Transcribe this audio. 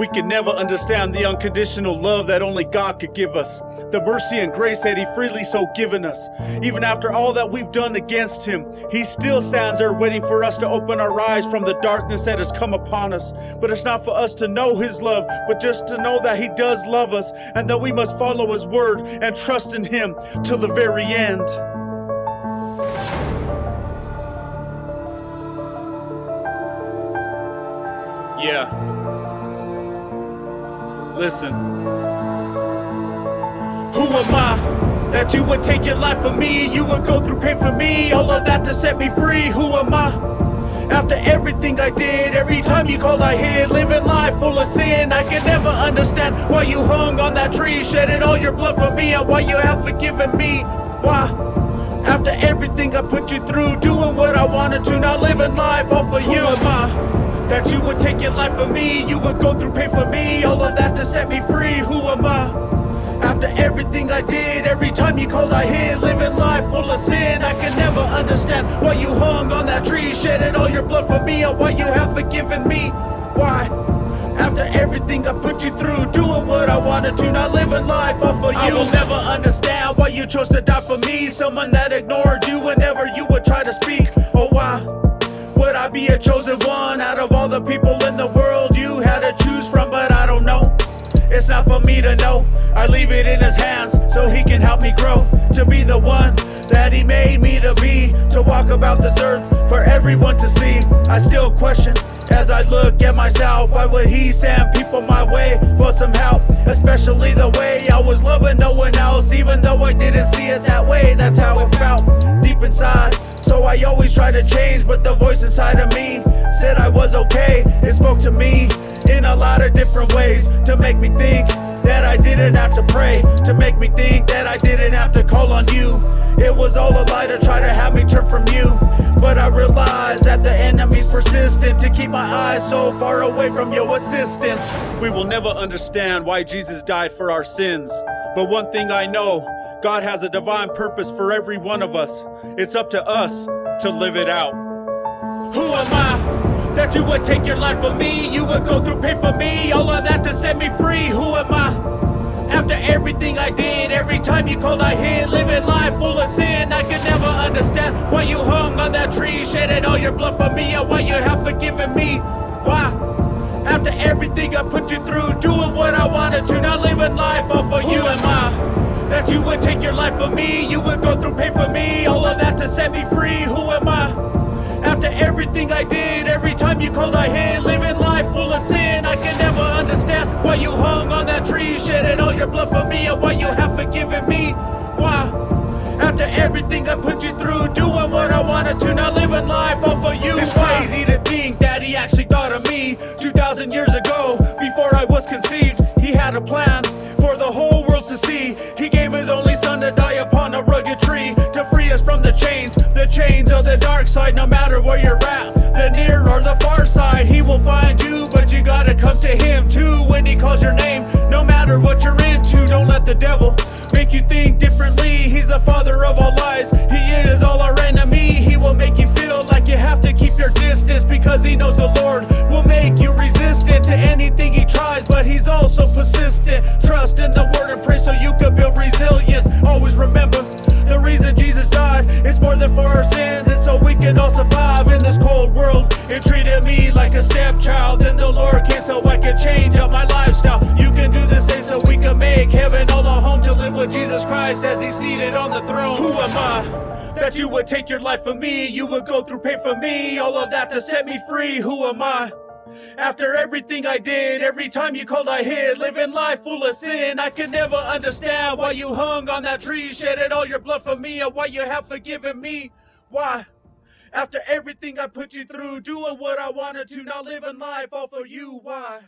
We can never understand the unconditional love that only God could give us. The mercy and grace that He freely so given us. Even after all that we've done against Him, He still stands there waiting for us to open our eyes from the darkness that has come upon us. But it's not for us to know His love, but just to know that He does love us, and that we must follow His word and trust in Him till the very end. Yeah. Listen. Who am I that you would take your life for me? You would go through pain for me, all of that to set me free. Who am I? After everything I did, every time you called I hid, living life full of sin. I can never understand why you hung on that tree, shedding all your blood for me, and why you have forgiven me. Why? After everything I put you through, doing what I wanted to, not living life all for you. Who am I that you would take your life for me? You would go through pain for me, all of that to set me free. Who am I? After everything I did, every time you called I hid, living life full of sin. I can never understand why you hung on that tree, shedding all your blood for me, and why you have forgiven me. Why? After everything I put you through, doing what I wanted to, not living life all for you. I will never understand why you chose to die for me, someone that ignored you whenever you would try to speak. Oh, why would I be a chosen one out of all the people in the world you had to choose from? But I don't know, it's not for me to know. I leave it in His hands so He can help me grow to be the one that He made me to be, to walk about this earth for everyone to see. I still question as I look at myself, why would He send people my way for some help? Especially the way I was loving no one else, even though I didn't see it that way. That's how it felt deep inside. So I always tried to change, but the voice inside of me said I was okay. It spoke to me in a lot of different ways, to make me think that I didn't have to pray, to make me think that I didn't have to call on you. It was all a lie to try to have me turn from you. But I realized that the enemy's persistent to keep my eyes so far away from your assistance. We will never understand why Jesus died for our sins, but one thing I know, God has a divine purpose for every one of us. It's up to us to live it out. Who am I that you would take your life for me? You would go through pain for me, all of that to set me free. Who am I? After everything I did, every time you called I hid, living life full of sin. I could never understand why you hung on that tree, shedding all your blood for me, and why you have forgiven me. Why? After everything I put you through, doing what I wanted to, not living life all for you. Who am I that you would take your life for me? You would go through pain for me, all of that to set me free. Who am I? After everything I did, every time you called I hid, living life full of sin. I can never understand why you hung on that tree, shedding all your blood for me, and why you have forgiven me. Why? After everything I put you through, doing what I wanted to, not living life all for you. It's crazy to think that He actually thought of me 2,000 years ago, before I was conceived. He had a plan for the whole world to see. He gave His only Son to die upon a rugged tree, to free us from the chains of the dark side. No matter where you're at, the near or the far side, He will find you, but you gotta come to Him too when He calls your name. No matter what you're into, don't let the devil make you think differently. He's the father of all lies, He is all our enemy. He will make you feel like you have to keep your distance, because He knows the Lord will make you resistant to anything He tries, but He's also persistent. Trust in the word and pray so you can build resilience. Always remember, the reason Jesus died is more than for our sins. It's so we can all survive in this cold world. It treated me like a stepchild, then the Lord came so I could change up my lifestyle. You can do the same so we can make heaven all a home, to live with Jesus Christ as He's seated on the throne. Who am I that you would take your life for me? You would go through pain for me, all of that to set me free. Who am I? After everything I did, every time you called I hid, living life full of sin. I could never understand why you hung on that tree, shedded all your blood for me, and why you have forgiven me. Why? After everything I put you through, doing what I wanted to, not living life all for you. Why?